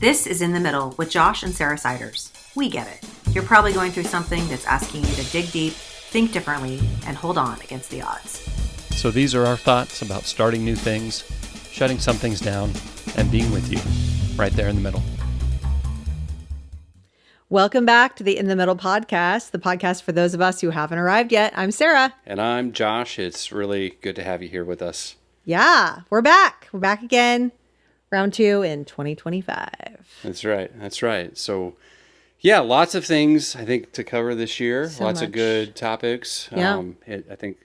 This is In the Middle with Josh and Sarah Siders. We get it. You're probably going through something that's asking you to dig deep, think differently, and hold on against the odds. So these are our thoughts about starting new things, shutting some things down, and being with you, right there in the middle. Welcome back to the In the Middle podcast, the podcast for those of us who haven't arrived yet. I'm Sarah. And I'm Josh. It's really good to have you here with us. Yeah, we're back. We're back again. Round 2 in 2025. That's right. So, yeah, lots of things, I think, to cover this year. So lots much. of good topics. Yeah. I think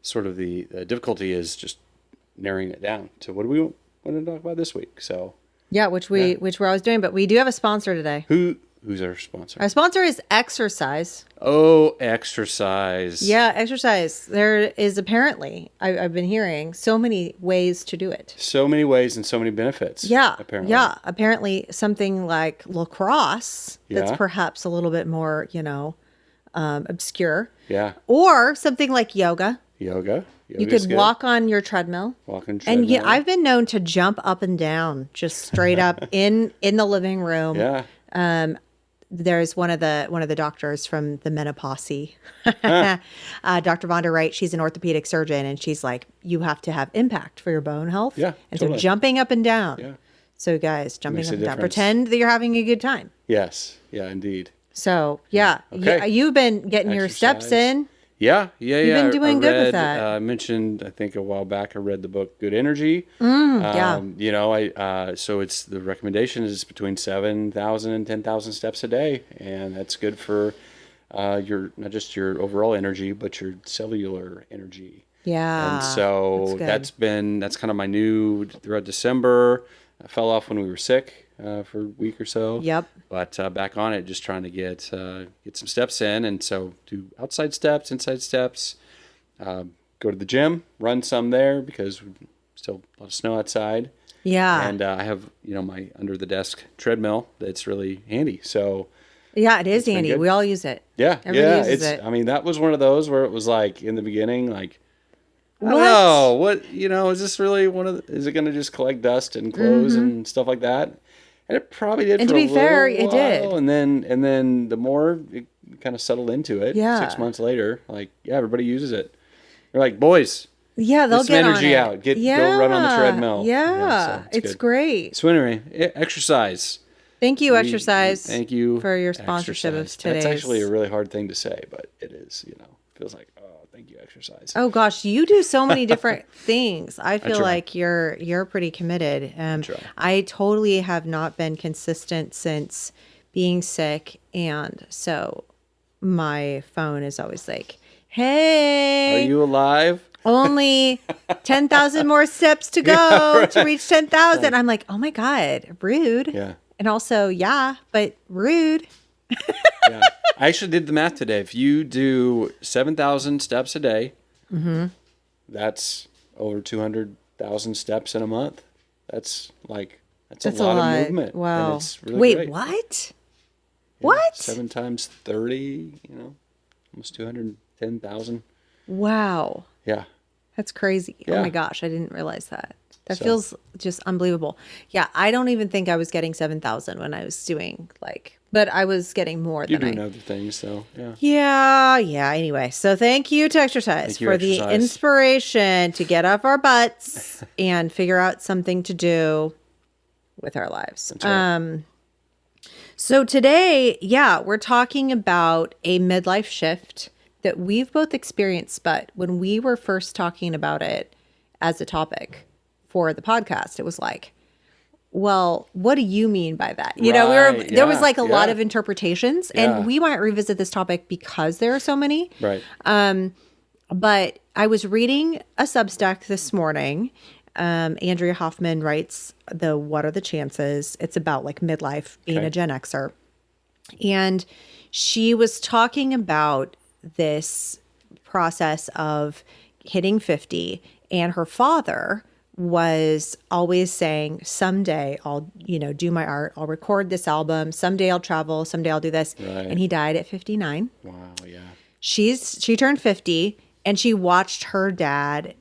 sort of the difficulty is just narrowing it down to what do we want to talk about this week. So, Yeah, which we're always doing, but we do have a sponsor today. Who's our sponsor? Our sponsor is exercise. Oh, exercise. Yeah, exercise. There is apparently, I've been hearing, so many ways to do it. So many ways and so many benefits. Yeah. Apparently. Yeah. Apparently something like lacrosse that's Yeah. perhaps a little bit more, obscure. Yeah. Or something like yoga. Yoga. You Yoga's could good. walk on your treadmill. Walk on And treadmill. yeah, I've been known to jump up and down, just straight up in the living room. Yeah. There's one of the doctors from the menopause, Dr. Vonda Wright. She's an orthopedic surgeon, and she's like, you have to have impact for your bone health. Yeah, and totally. so jumping up and down. Yeah. So guys, jumping Makes up a and down. difference. Pretend that you're having a good time. Yes. Yeah, indeed. So yeah, Okay. you've been getting your steps Exercise. in. Yeah. been doing I good with read, that. I mentioned, I think a while back, I read the book Good Energy. Yeah. So it's the recommendation is between 7,000 and 10,000 steps a day, and that's good for your not just your overall energy, but your cellular energy. Yeah. And so that's good. that's kind of my new throughout December. I fell off when we were sick for a week or so. Yep. But back on it, just trying to get some steps in, and so do outside steps, inside steps. Go to the gym, run some there because still a lot of snow outside. Yeah. And I have my under the desk treadmill that's really handy. So Yeah, it is been handy. good. We all use it. yeah, Everybody uses it. I mean, that was one of those where it was like in the beginning, like. I What? don't know. What, is this really is it going to just collect dust and clothes and stuff like that? And it probably did And for to a be fair, little it did. while. And then the more it kind of settled into it, Yeah. 6 months later, like, yeah, everybody uses it. They're like, boys, Yeah, they'll get some get energy on out. it. Go run on the treadmill. Yeah, so it's good. great. So anyway, exercise. Thank you, exercise. Thank you for your sponsorship exercise. of today's. That's actually a really hard thing to say, but it is, feels like, oh, thank you, exercise. Oh gosh, you do so many different things. I feel try. like you're pretty committed. try. I totally have not been consistent since being sick, and so my phone is always like, "Hey, Are you alive? only 10,000 more steps to go to reach 10,000." I'm like, "Oh my God, rude." Yeah. And also, yeah, but rude. Yeah. I actually did the math today. If you do 7,000 steps a day, that's over 200,000 steps in a month. That's a lot of movement. Wow. And it's really Wait, great. what? Yeah, What? 7 times 30, almost 210,000. Wow. Yeah. That's crazy. Oh Yeah. my gosh, I didn't realize that. That So- feels just unbelievable. Yeah, I don't even think I was getting 7,000 when I was doing but I was getting more You're than doing other things, so yeah. Yeah. Anyway, so thank you to exercise Thank you, for the exercise. inspiration to get off our butts and figure out something to do with our lives. That's right. So today, we're talking about a midlife shift that we've both experienced, but when we were first talking about it as a topic for the podcast, it was like, well, what do you mean by that? Right, there was yeah, like a lot yeah. of interpretations, Yeah. and we might revisit this topic because there are so many. Right. But I was reading a Substack this morning. Andrea Hoffman writes the What Are the Chances? It's about like midlife, being Okay. a Gen Xer. And she was talking about this process of hitting 50, and her father was always saying, someday I'll, do my art. I'll record this album. Someday I'll travel. Someday I'll do this. Right. And he died at 59. Wow, yeah. She turned 50, and she watched her dad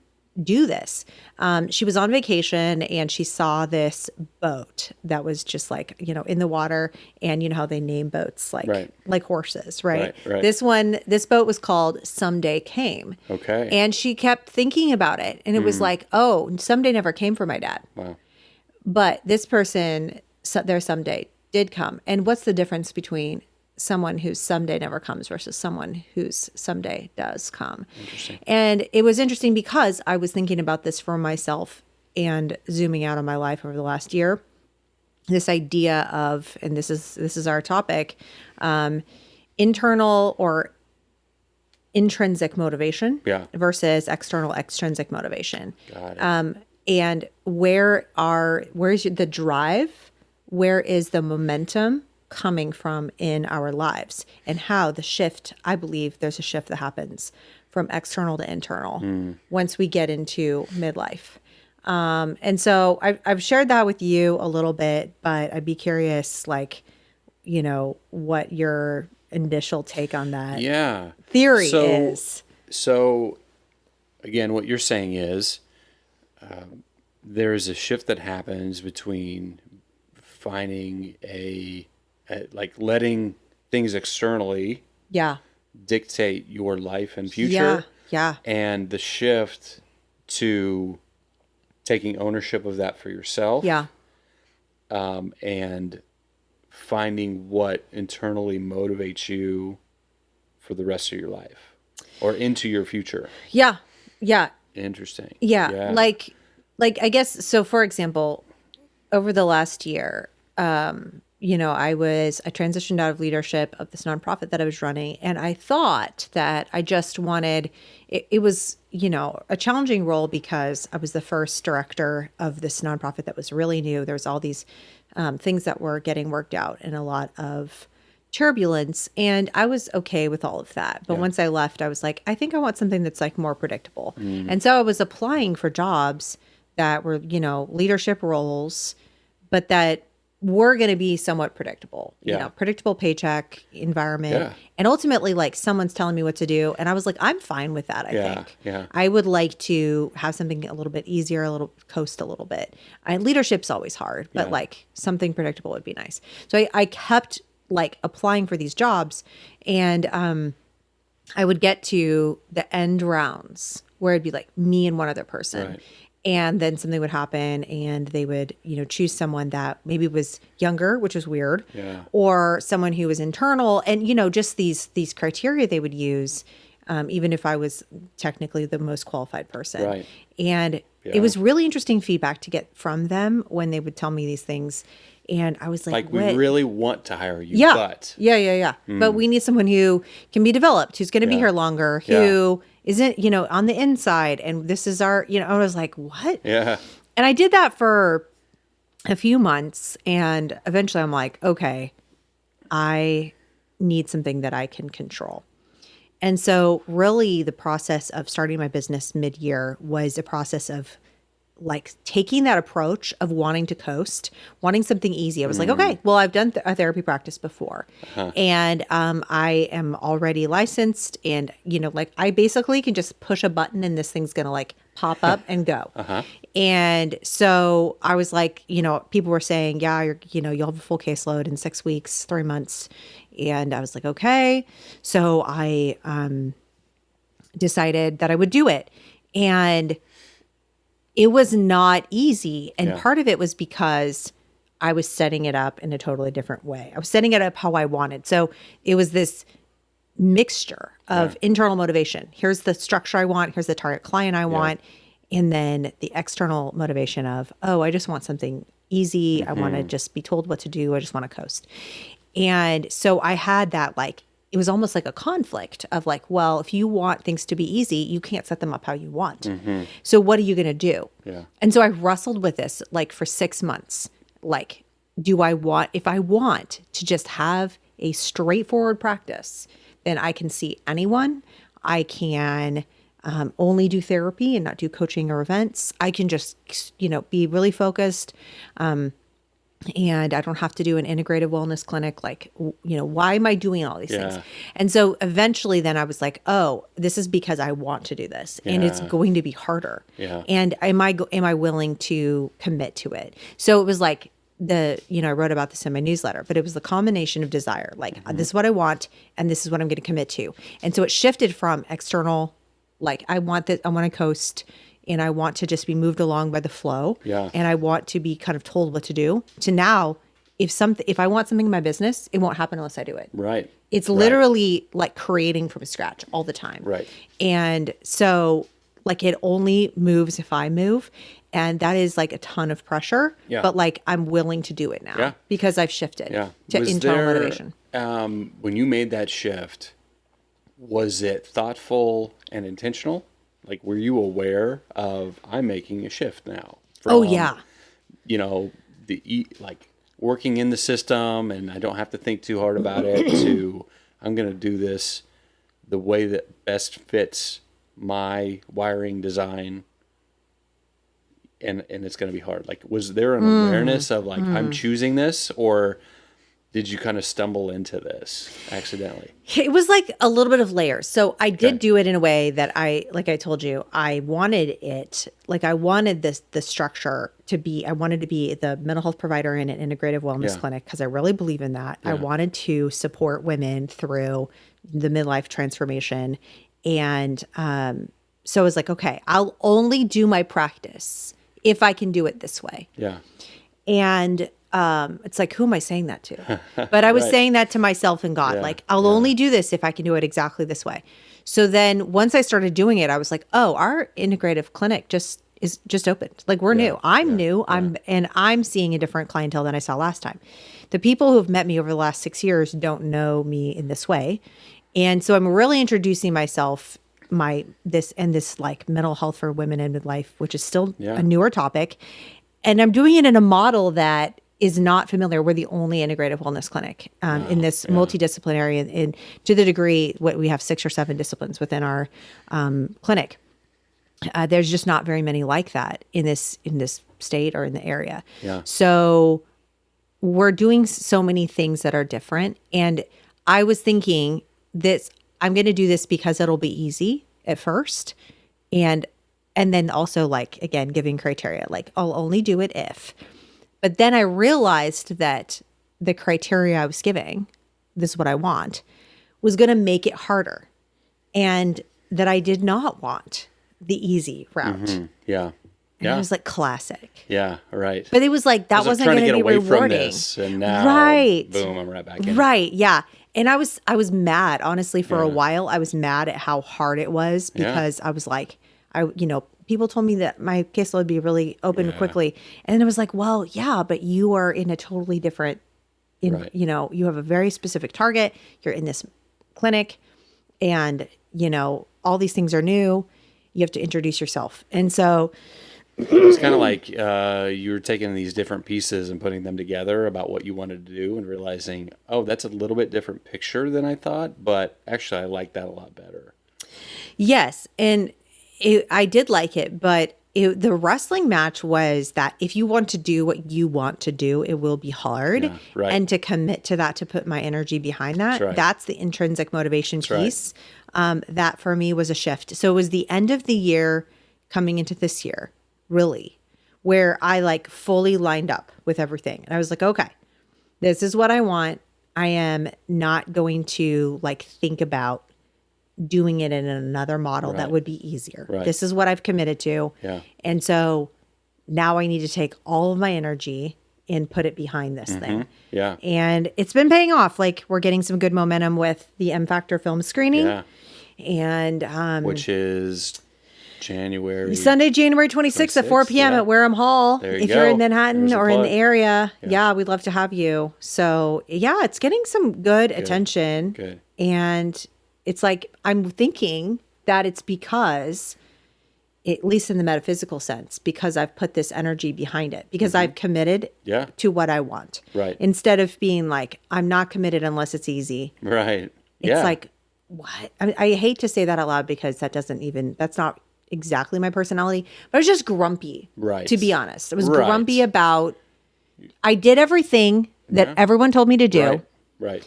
do this. She was on vacation and she saw this boat that was just like, in the water, and you know how they name boats like horses, right? Right. This boat was called Someday Came. Okay. And she kept thinking about it, and it was like, oh, someday never came for my dad. Wow. But this person, their someday did come. And what's the difference between someone whose someday never comes versus someone whose someday does come? Interesting. And it was interesting because I was thinking about this for myself and zooming out on my life over the last year. This idea of, and this is our topic, internal or intrinsic motivation versus external extrinsic motivation. Got it. And where's the drive? Where is the momentum coming from in our lives, and how the shift, I believe there's a shift that happens from external to internal once we get into midlife. And so I've shared that with you a little bit, but I'd be curious, what your initial take on that theory is. So again, what you're saying is there is a shift that happens between finding like letting things externally dictate your life and future. And the shift to taking ownership of that for yourself. And finding what internally motivates you for the rest of your life or into your future. Interesting. Like I guess, so for example, over the last year, I transitioned out of leadership of this nonprofit that I was running, and I thought that I just wanted, it was, a challenging role because I was the first director of this nonprofit that was really new. There was all these things that were getting worked out and a lot of turbulence, and I was okay with all of that. But once I left, I was like, I think I want something that's like more predictable. And so I was applying for jobs that were, leadership roles, but that were going to be somewhat predictable, predictable paycheck environment. And ultimately, like, someone's telling me what to do. And I was like, I'm fine with that. I think I would like to have something a little bit easier, coast a little bit. Leadership's always hard, but like something predictable would be nice. So I kept like applying for these jobs, and I would get to the end rounds where it'd be like me and one other person. Right. And then something would happen, and they would, choose someone that maybe was younger, which was weird, or someone who was internal, and, just these criteria they would use, even if I was technically the most qualified person. Right. And it was really interesting feedback to get from them when they would tell me these things. And I was like, we really want to hire you, but. But we need someone who can be developed, who's going to be here longer, who isn't, on the inside. And this is our, I was like, what? Yeah. And I did that for a few months. And eventually I'm like, okay, I need something that I can control. And so really the process of starting my business mid-year was a process of like taking that approach of wanting to coast, wanting something easy. I was like, okay, well, I've done a therapy practice before, and I am already licensed, and like I basically can just push a button and this thing's gonna like pop up and go. And so I was like, people were saying, yeah, you'll have a full caseload in 6 weeks, 3 months, and I was like, okay. So I decided that I would do it, and it was not easy. And part of it was because I was setting it up in a totally different way. I was setting it up how I wanted. So it was this mixture of internal motivation. Here's the structure I want. Here's the target client I want. And then the external motivation of, oh, I just want something easy. I want to just be told what to do. I just want to coast. And so I had that, like, it was almost like a conflict of like, well, if you want things to be easy, you can't set them up how you want. So what are you going to do? And so I wrestled with this like for 6 months. Like, if I want to just have a straightforward practice, then I can see anyone. I can only do therapy and not do coaching or events. I can just, be really focused. and I don't have to do an integrative wellness clinic. Like, why am I doing all these things? Yeah. And so eventually then I was like, oh, this is because I want to do this, and it's Yeah. going to be harder. Yeah. And am I willing to commit to it? So it was like I wrote about this in my newsletter, but it was the combination of desire. Like, this is what I want, and this is what I'm going to commit to. And so it shifted from external, like, I want to coast, and I want to just be moved along by the flow. Yeah. And I want to be kind of told what to do, to now, if I want something in my business, it won't happen unless I do it. Right. It's literally like creating from scratch all the time. Right. And so, like, it only moves if I move. And that is like a ton of pressure. Yeah. But like, I'm willing to do it now. Yeah. Because I've shifted Yeah. to Was internal there, motivation. When you made that shift, was it thoughtful and intentional? Like, were you aware of, I'm making a shift now? Oh, yeah. Like working in the system, and I don't have to think too hard about it, to I'm going to do this the way that best fits my wiring design, and it's going to be hard. Like, was there an awareness of like, I'm choosing this, or did you kind of stumble into this accidentally? It was like a little bit of layers. So I did do it in a way that like I told you, I wanted it, like I wanted the structure to be, I wanted to be the mental health provider in an integrative wellness clinic, because I really believe in that. I wanted to support women through the midlife transformation. And so I was like, okay, I'll only do my practice if I can do it this way. Yeah. And it's like, who am I saying that to? But I was Right. saying that to myself and God, Yeah, like, I'll only do this if I can do it exactly this way. So then once I started doing it, I was like, oh, our integrative clinic just opened. Like, we're new. I'm new. I'm seeing a different clientele than I saw last time. The people who have met me over the last 6 years don't know me in this way. And so I'm really introducing myself, this like mental health for women in midlife, which is still a newer topic. And I'm doing it in a model that is not familiar. We're the only integrative wellness clinic in this multidisciplinary, and to the degree we have 6 or 7 disciplines within our clinic. There's just not very many like that in this state or in the area. Yeah. So we're doing so many things that are different. And I was thinking this, I'm going to do this because it'll be easy at first. And then also, like, again, giving criteria, like, I'll only do it if. But then I realized that the criteria I was giving, this is what I want, was going to make it harder. And that I did not want the easy route. Mm-hmm. Yeah. And I was like, classic. Yeah. Right. But it was like, that wasn't going to be rewarding. From this, and now, right. boom, I'm right back in. Right. Yeah. And I was mad, honestly, for a while. I was mad at how hard it was, because I was like, people told me that my caseload would be really open quickly. And then I was like, well, yeah, but you are in a totally different, you have a very specific target. You're in this clinic, and, all these things are new. You have to introduce yourself. And so it's kind of like you were taking these different pieces and putting them together about what you wanted to do, and realizing, oh, that's a little bit different picture than I thought, but actually I like that a lot better. Yes. And I did like it, but the wrestling match was that if you want to do what you want to do, it will be hard. Yeah, right. And to commit to that, to put my energy behind that, that's the intrinsic motivation piece. That for me was a shift. So it was the end of the year coming into this year, really, where I like fully lined up with everything. And I was like, okay, this is what I want. I am not going to like think about doing it in another model that would be easier. Right. This is what I've committed to. Yeah. And so now I need to take all of my energy and put it behind this thing. Yeah. And it's been paying off. Like, we're getting some good momentum with the M Factor film screening. Yeah. And which is Sunday, January 26th at 4 p.m. at Wareham Hall. There you if go. you're in Manhattan There's a or in the plug. area, we'd love to have you. So yeah, it's getting some good attention. Good. And it's like, I'm thinking that it's because, at least in the metaphysical sense, because I've put this energy behind it, because I've committed to what I want. Right. Instead of being like, I'm not committed unless it's easy. Right. It's like, what? I hate to say that out loud, because that's not exactly my personality, but I was just grumpy. Right. To be honest, I was grumpy about I did everything that everyone told me to do. Right.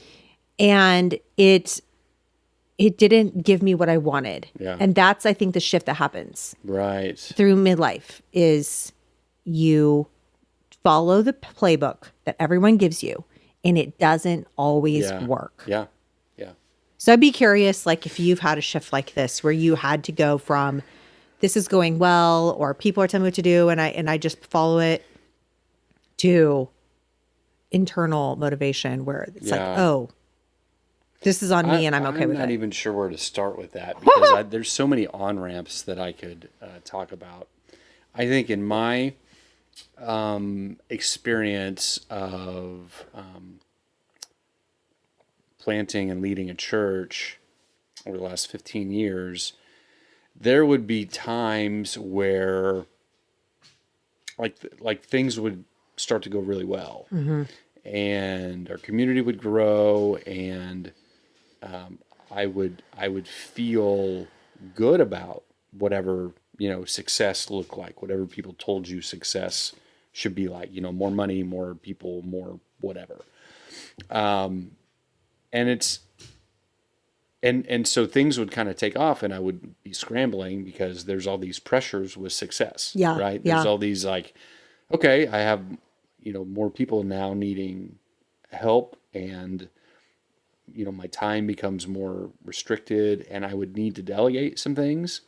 And it didn't give me what I wanted. Yeah. And that's, I think, the shift that happens Right. through midlife is you follow the playbook that everyone gives you, and it doesn't always work. Yeah. Yeah. So I'd be curious, like, if you've had a shift like this where you had to go from this is going well, or people are telling me what to do, and I just follow it, to internal motivation where it's like, oh, this is on me and I'm okay with it. I'm not even sure where to start with that because there's so many on-ramps that I could talk about. I think in my experience of planting and leading a church over the last 15 years, there would be times where like things would start to go really well, and our community would grow, and I would feel good about whatever success looked like, whatever people told you success should be like, more money, more people, more whatever, and it's and so things would kind of take off, and I would be scrambling because there's all these pressures with success, right? There's all these like, okay, I have more people now needing help, and my time becomes more restricted, and I would need to delegate some things.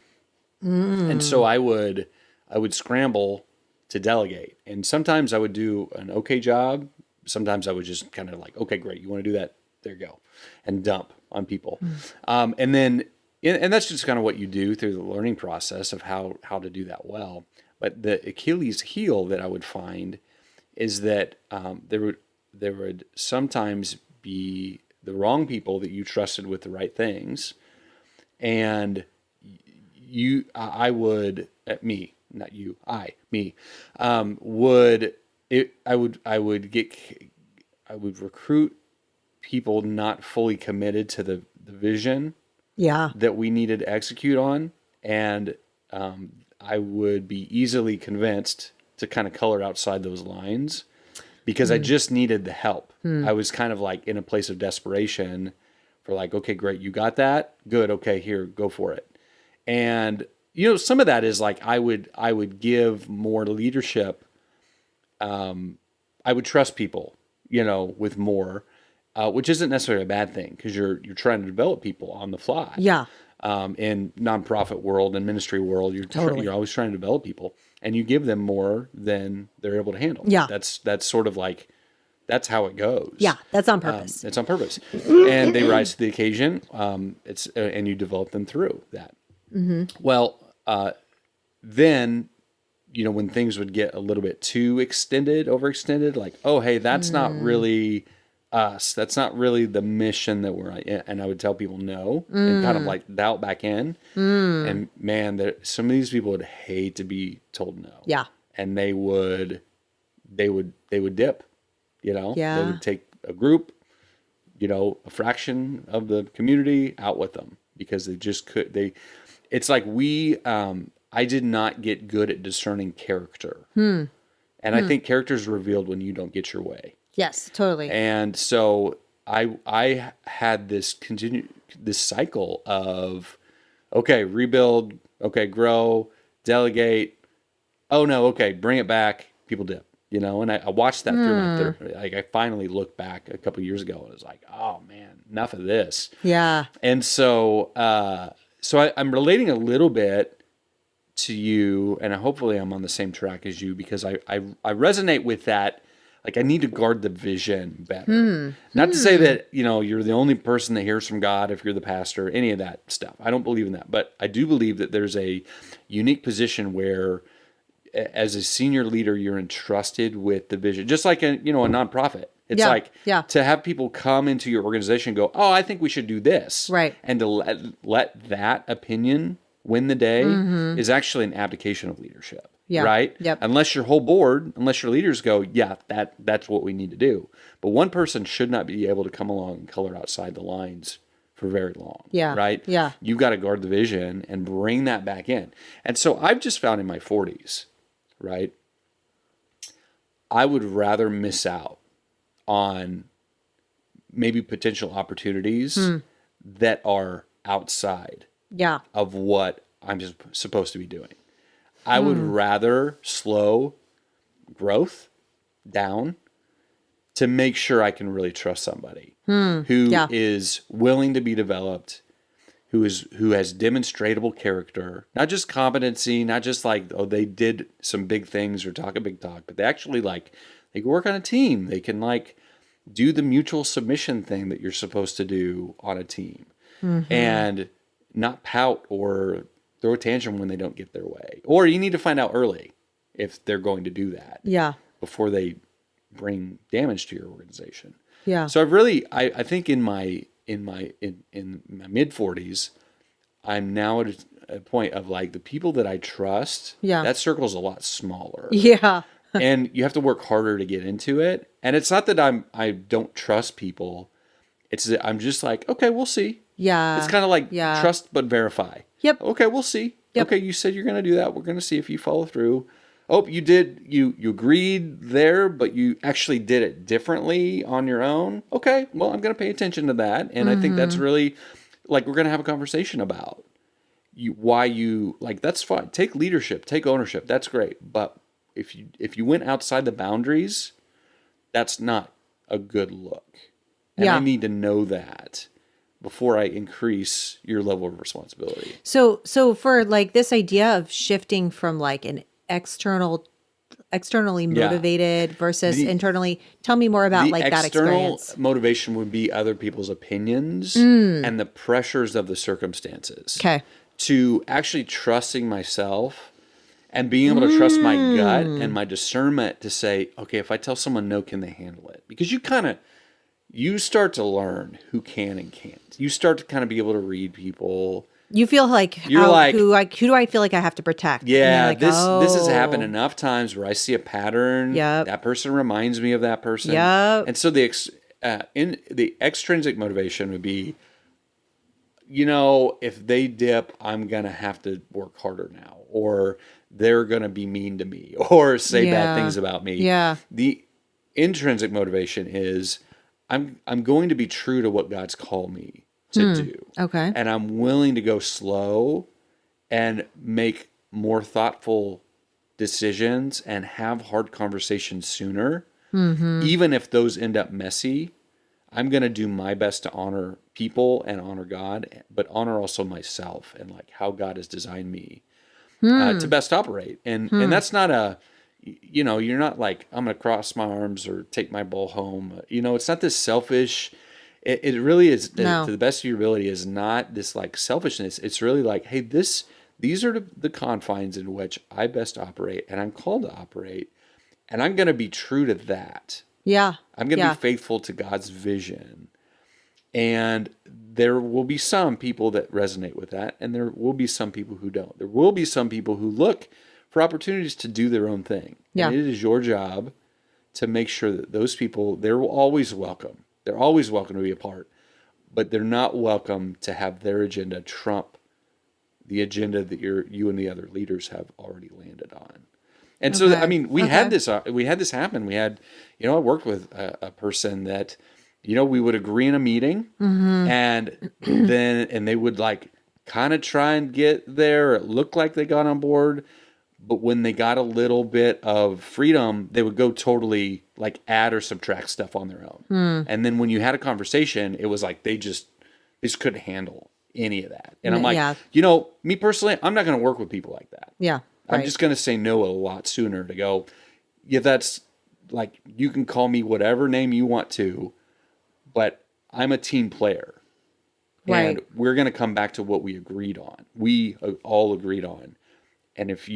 And so I would scramble to delegate. And sometimes I would do an okay job. Sometimes I would just kind of like, okay, great. You want to do that? There you go. And dump on people. And then, and that's just kind of what you do through the learning process of how to do that well. But the Achilles heel that I would find is that there would sometimes be the wrong people that you trusted with the right things, and I would recruit people not fully committed to the vision that we needed to execute on, and I would be easily convinced to kind of color outside those lines because I just needed the help. I was kind of like in a place of desperation for like, okay, great, you got that? Good, okay, here, go for it. And some of that is like I would give more leadership. I would trust people, with more, which isn't necessarily a bad thing because you're trying to develop people on the fly. Yeah. In nonprofit world and ministry world, you're always trying to develop people, and you give them more than they're able to handle. Yeah. That's sort of like, that's how it goes. Yeah, that's on purpose. It's on purpose, and they rise to the occasion. And you develop them through that. Well, then, when things would get a little bit too overextended, like, oh, hey, that's not really us. That's not really the mission that we're on. And I would tell people no, and kind of like doubt back in. And man, some of these people would hate to be told no. Yeah. And they would dip, They would take a group, a fraction of the community out with them because they just it's like I did not get good at discerning character. And I think character is revealed when you don't get your way. Yes, totally. And so I had this cycle of, okay, rebuild, okay, grow, delegate. Oh no, okay, bring it back. People dip, and I watched that through my therapy. Like I finally looked back a couple of years ago and I was like, oh man, enough of this. Yeah. And so, I'm relating a little bit to you, and hopefully I'm on the same track as you because I resonate with that. Like I need to guard the vision better. Not to say that, you're the only person that hears from God if you're the pastor, any of that stuff. I don't believe in that. But I do believe that there's a unique position where as a senior leader, you're entrusted with the vision. Just like a nonprofit. It's to have people come into your organization and go, oh, I think we should do this. Right. And to let that opinion win the day is actually an abdication of leadership. Yeah. Right? Yep. Unless your leaders go, yeah, that's what we need to do. But one person should not be able to come along and color outside the lines for very long. Yeah. Right? Yeah. You've got to guard the vision and bring that back in. And so I've just found in my 40s, right? I would rather miss out on maybe potential opportunities that are outside Yeah. of what I'm just supposed to be doing. I would rather slow growth down to make sure I can really trust somebody who is willing to be developed, who has demonstratable character, not just competency, not just like, oh, they did some big things or talk a big talk, but they actually like, they can work on a team. They can like do the mutual submission thing that you're supposed to do on a team and not pout or throw a tantrum when they don't get their way. Or you need to find out early if they're going to do that before they bring damage to your organization. Yeah. So I've really, I think in my mid 40s, I'm now at a point of like the people that I trust, that circle's a lot smaller. Yeah. And you have to work harder to get into it. And it's not that I don't trust people. It's that I'm just like, okay, we'll see. Yeah. It's kind of like trust but verify. Yep. Okay, we'll see. Yep. Okay, you said you're going to do that. We're going to see if you follow through. Oh, you did. You agreed there, but you actually did it differently on your own. Okay, well, I'm going to pay attention to that. And I think that's really, like, we're going to have a conversation about why you, like, that's fine. Take leadership, take ownership. That's great. But if you went outside the boundaries, that's not a good look. And I need to know that before I increase your level of responsibility. So for like this idea of shifting from like an externally motivated versus internally, tell me more about like that experience. External motivation would be other people's opinions and the pressures of the circumstances. Okay. To actually trusting myself and being able to trust my gut and my discernment to say, okay, if I tell someone no, can they handle it? Because you start to learn who can and can't. You start to kind of be able to read people. You feel like, who do I feel like I have to protect? Yeah, like, this has happened enough times where I see a pattern. Yep. That person reminds me of that person. Yep. And so the extrinsic motivation would be, if they dip, I'm going to have to work harder now, or they're going to be mean to me or say bad things about me. Yeah. The intrinsic motivation is I'm going to be true to what God's called me to do. Okay. And I'm willing to go slow and make more thoughtful decisions and have hard conversations sooner. Even if those end up messy, I'm going to do my best to honor people and honor God, but honor also myself and like how God has designed me to best operate. And that's not you're not like, I'm going to cross my arms or take my ball home. It's not this selfish. It really is, to the best of your ability, is not this like selfishness. It's really like, hey, these are the confines in which I best operate and I'm called to operate. And I'm going to be true to that. Yeah. I'm going to be faithful to God's vision. And there will be some people that resonate with that. And there will be some people who don't. There will be some people who look for opportunities to do their own thing. Yeah. And it is your job to make sure that those people, they're always welcome. They're always welcome to be a part. But they're not welcome to have their agenda trump the agenda that you and the other leaders have already landed on. And so, I mean, we had this happen. We had, I worked with a person that, we would agree in a meeting and they would like kind of try and get there. It looked like they got on board, but when they got a little bit of freedom, they would go totally like add or subtract stuff on their own. And then when you had a conversation, it was like, they just couldn't handle any of that. And I'm like, me personally, I'm not going to work with people like that. Yeah. I'm just going to say no a lot sooner to go, that's like, you can call me whatever name you want to, but I'm a team player. Right. And we're going to come back to what we agreed on. We all agreed on. And if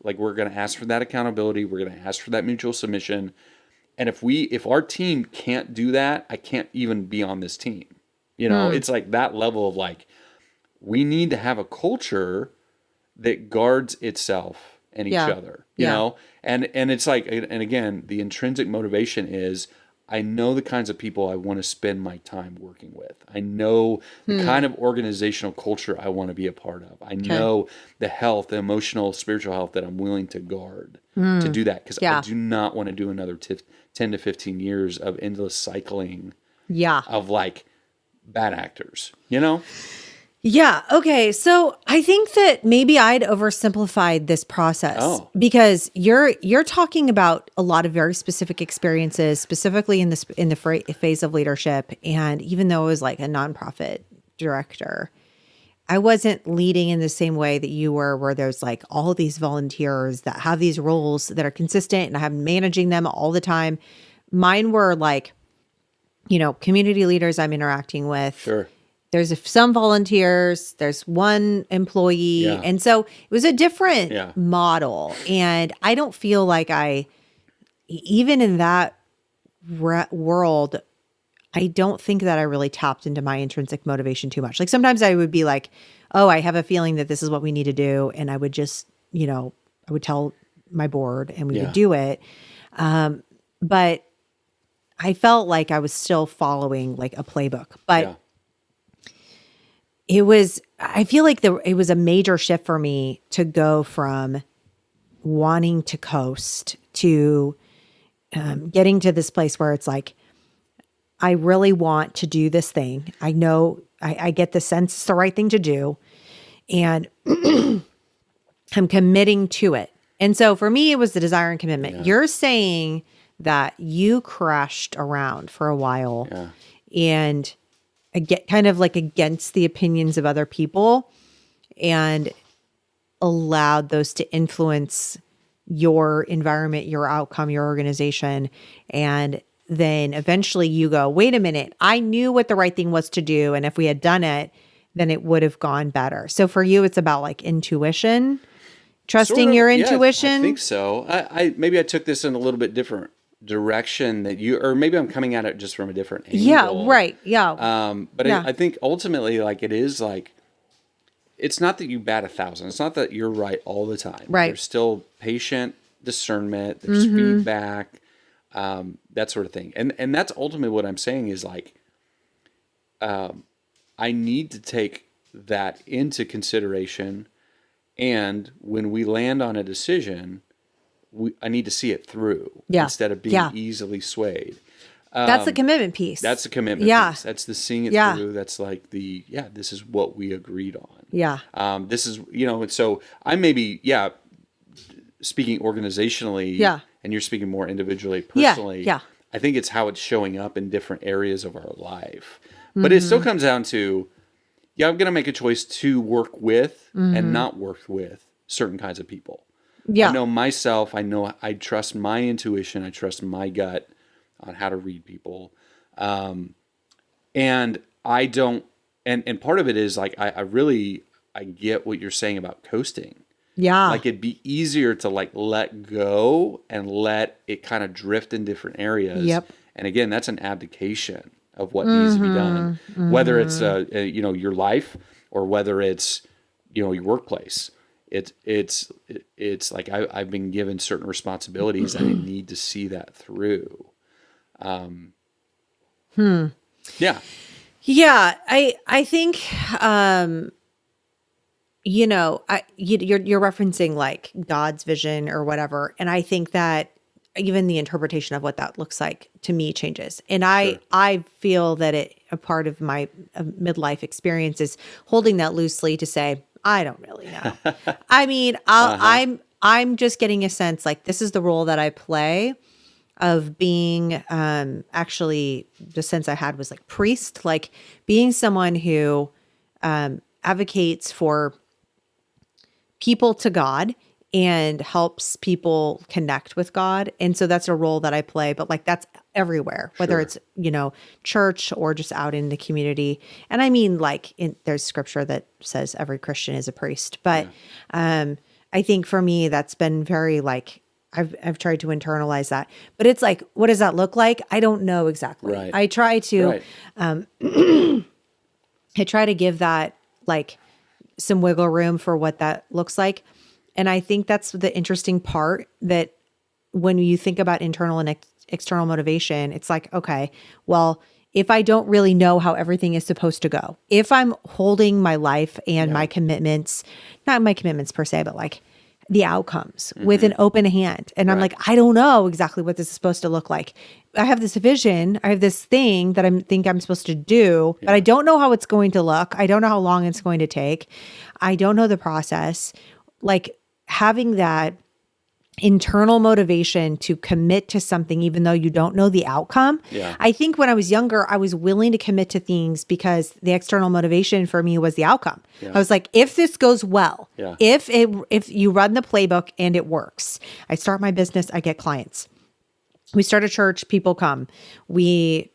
like, we're going to ask for that accountability, we're going to ask for that mutual submission. And if our team can't do that, I can't even be on this team. It's like that level of like, we need to have a culture that guards itself and each other, you know? And it's like, and again, the intrinsic motivation is, I know the kinds of people I want to spend my time working with. I know the kind of organizational culture I want to be a part of. I know the health, the emotional, spiritual health that I'm willing to guard to do that, because I do not want to do another 10 to 15 years of endless cycling of like bad actors, you know? Yeah. Okay. So I think that maybe I'd oversimplified this process because you're talking about a lot of very specific experiences, specifically in the phase of leadership. And even though I was like a nonprofit director, I wasn't leading in the same way that you were, where there's like all of these volunteers that have these roles that are consistent, and I'm managing them all the time. Mine were like, community leaders I'm interacting with. Sure. There's some volunteers, there's one employee. Yeah. And so it was a different model. And I don't feel like even in that world, I don't think that I really tapped into my intrinsic motivation too much. Like sometimes I would be like, oh, I have a feeling that this is what we need to do. And I would just, I would tell my board and we would do it. But I felt like I was still following like a playbook. But I feel like it was a major shift for me to go from wanting to coast to getting to this place where it's like, I really want to do this thing. I know I get the sense it's the right thing to do, and I'm committing to it. And so for me, it was the desire and commitment. Yeah. You're saying that you crashed around for a while and get kind of like against the opinions of other people and allowed those to influence your environment, your outcome, your organization. And then eventually you go, wait a minute, I knew what the right thing was to do. And if we had done it, then it would have gone better. So for you, it's about like intuition, trusting your intuition. I think so. I maybe I took this in a little bit different direction that or maybe I'm coming at it just from a different angle. Yeah, right. Yeah. But I think ultimately, like, it is like, it's not that you bat 1,000. It's not that you're right all the time. Right. There's still patient discernment. There's feedback, that sort of thing. And that's ultimately what I'm saying is like, I need to take that into consideration. And when we land on a decision, I need to see it through instead of being easily swayed. That's the commitment piece. That's the commitment piece. That's the seeing it through. That's like this is what we agreed on. Yeah. This is, so I may be, speaking organizationally and you're speaking more individually, personally. Yeah. I think it's how it's showing up in different areas of our life. But it still comes down to, I'm going to make a choice to work with and not work with certain kinds of people. Yeah. I know myself. I know I trust my intuition. I trust my gut on how to read people. And I don't, and part of it is like, I get what you're saying about coasting. Yeah. Like it'd be easier to like let go and let it kind of drift in different areas. Yep. And again, that's an abdication of what needs to be done, whether it's, your life or whether it's, your workplace. It's like I've been given certain responsibilities and I need to see that through. Yeah. Yeah. I think, you're referencing like God's vision or whatever. And I think that even the interpretation of what that looks like to me changes. And I feel that a part of my midlife experience is holding that loosely to say, I don't really know. I mean, I'm just getting a sense like this is the role that I play of being, actually the sense I had was like priest, like being someone who, advocates for people to God and helps people connect with God. And so that's a role that I play, but like that's everywhere, whether it's, church or just out in the community. And I mean, like there's scripture that says every Christian is a priest, but, I think for me, that's been very like, I've tried to internalize that, but it's like, what does that look like? I don't know exactly. Right. I try to, I try to give that like some wiggle room for what that looks like. And I think that's the interesting part, that when you think about internal and external motivation, it's like, okay, well, if I don't really know how everything is supposed to go, if I'm holding my life and my commitments, not my commitments per se, but like the outcomes with an open hand. And I'm like, I don't know exactly what this is supposed to look like. I have this vision. I have this thing that I think I'm supposed to do, but I don't know how it's going to look. I don't know how long it's going to take. I don't know the process. Like having that internal motivation to commit to something, even though you don't know the outcome. Yeah. I think when I was younger, I was willing to commit to things because the external motivation for me was the outcome. I was like, if this goes well, if you run the playbook and it works, I start my business, I get clients. We start a church, people come. We,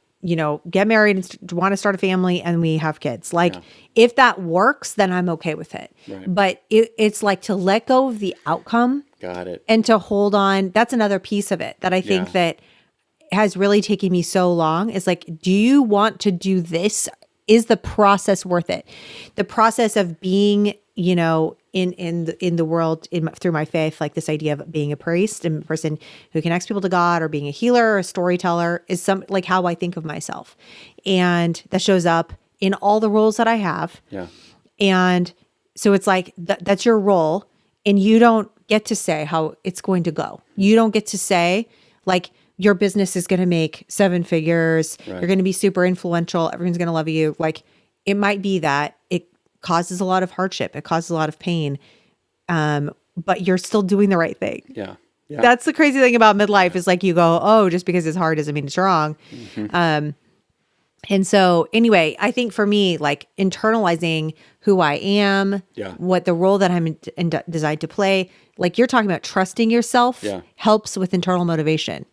get married and want to start a family and we have kids. Like if that works, then I'm okay with it. Right. But it's like to let go of the outcome. Got it. And to hold on, that's another piece of it that I think that has really taken me so long is like, do you want to do this? Is the process worth it? The process of being, in the world through my faith, like this idea of being a priest and a person who connects people to God, or being a healer or a storyteller, is some like how I think of myself, and that shows up in all the roles that I have. Yeah. And so it's like that's your role, and you don't get to say how it's going to go. You don't get to say like your business is going to make 7 figures. You're going to be super influential. Everyone's going to love you. Like it might be that it causes a lot of hardship. It causes a lot of pain. But you're still doing the right thing. Yeah. Yeah. That's the crazy thing about midlife is like you go, oh, just because it's hard doesn't mean it's wrong. And so anyway, I think for me, like internalizing who I am, what the role that I'm designed to play, like you're talking about trusting yourself helps with internal motivation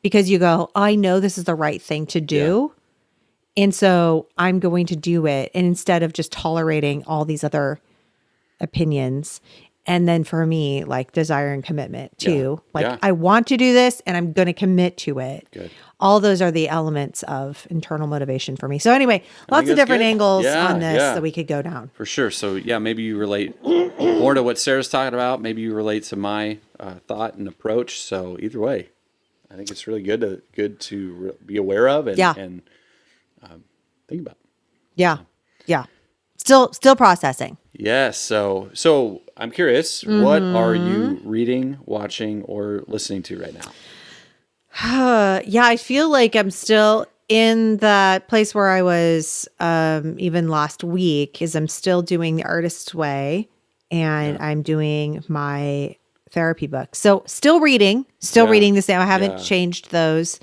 because you go, I know this is the right thing to do. And so I'm going to do it. And instead of just tolerating all these other opinions. And then for me, like desire and commitment too. Like I want to do this and I'm going to commit to it. Good. All those are the elements of internal motivation for me. So anyway, lots of different angles on this that we could go down. For sure. So maybe you relate more to what Sarah's talking about. Maybe you relate to my thought and approach. So either way, I think it's really good to be aware of and think about. Yeah. Yeah. Still processing. Yes. So I'm curious, what are you reading, watching, or listening to right now? I feel like I'm still in that place where I was even last week. Is I'm still doing The Artist's Way, and I'm doing my therapy book. So still reading the same. I haven't changed those.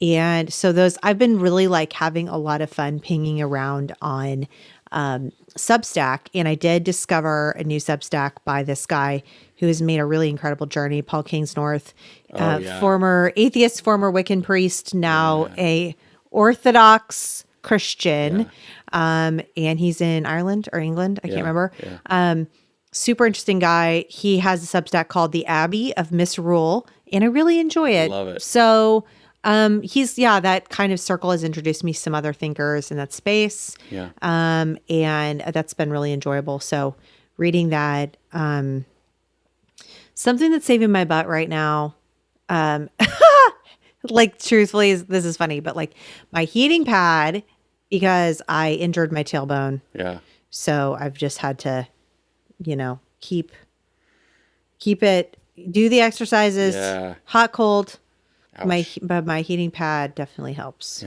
And so those, I've been really like having a lot of fun pinging around on Substack. And I did discover a new Substack by this guy who has made a really incredible journey, Paul Kingsnorth, former atheist, former Wiccan priest, now a Orthodox Christian. And he's in Ireland or England. I can't remember. Super interesting guy. He has a Substack called The Abbey of Misrule, and I really enjoy it. Love it. So he's, that kind of circle has introduced me to some other thinkers in that space. And that's been really enjoyable. So reading that, something that's saving my butt right now, like truthfully, this is funny, but like my heating pad, because I injured my tailbone. So I've just had to, keep it, do the exercises, hot, cold. But my heating pad definitely helps.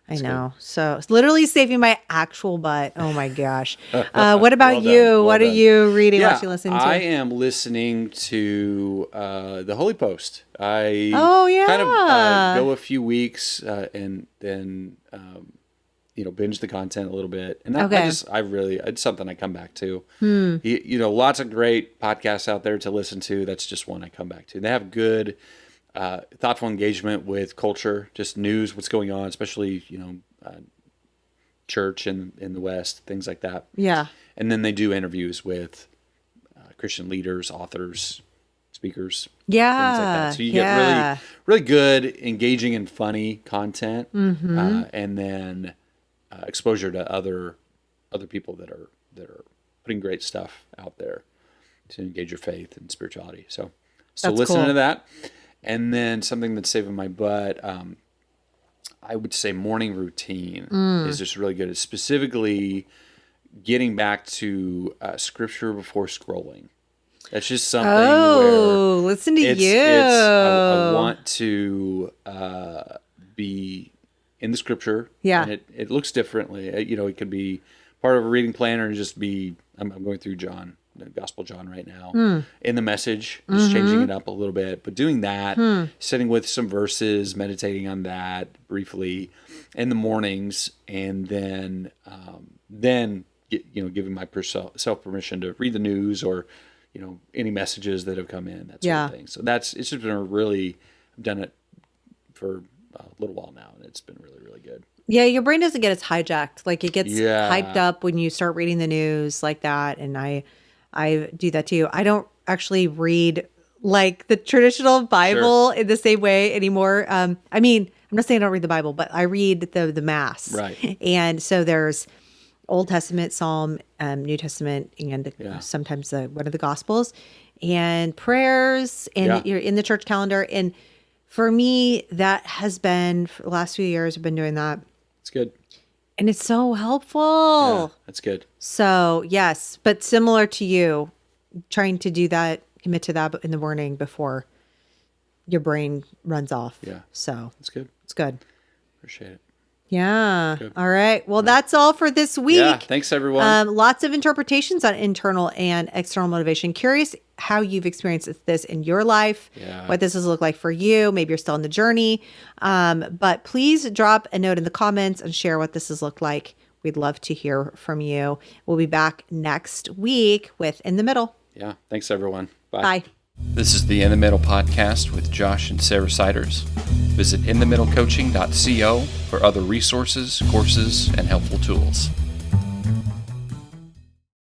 I know. Good. So it's literally saving my actual butt. Oh my gosh. What about you? What are you reading? Watching, listening to? I am listening to the Holy Post. I kind of go a few weeks and then binge the content a little bit. And it's something I come back to. Lots of great podcasts out there to listen to. That's just one I come back to. They have good thoughtful engagement with culture, just news, what's going on, especially, church in the West, things like that. And then they do interviews with Christian leaders, authors, speakers, things like that. So you get really, really good, engaging and funny content, and then exposure to other people that are putting great stuff out there to engage your faith and spirituality. So That's listening cool. to that. And then something that's saving my butt, I would say morning routine is just really good. It's specifically getting back to scripture before scrolling. That's just something where listen to you. I want to be in the scripture. Yeah. And it looks differently. It could be part of a reading plan or just be, I'm going through John, the Gospel John right now, in the Message, just changing it up a little bit. But doing that, sitting with some verses, meditating on that briefly in the mornings, and then giving myself permission to read the news or any messages that have come in, that sort of thing. So it's just been I've done it for a little while now, and it's been really, really good. Yeah, your brain doesn't get as hijacked. Like it gets hyped up when you start reading the news like that. And I do that too. I don't actually read like the traditional Bible in the same way anymore. I'm not saying I don't read the Bible, but I read the Mass. Right. And so there's Old Testament, Psalm, New Testament, and sometimes one of the Gospels, and prayers, and you're in the church calendar. And for me, that has been, for the last few years, I've been doing that. It's good. And it's so helpful. Yeah, that's good. So, yes, but similar to you, trying to do that, commit to that in the morning before your brain runs off. Yeah. So, That's good. it's good. Appreciate it. Yeah. Good. All right. Well, that's all for this week. Yeah. Thanks, everyone. Lots of interpretations on internal and external motivation. Curious how you've experienced this in your life, what this has looked like for you. Maybe you're still in the journey. But please drop a note in the comments and share what this has looked like. We'd love to hear from you. We'll be back next week with In the Middle. Yeah. Thanks, everyone. Bye. Bye. This is the In the Middle podcast with Josh and Sarah Siders. Visit inthemiddlecoaching.co for other resources, courses, and helpful tools.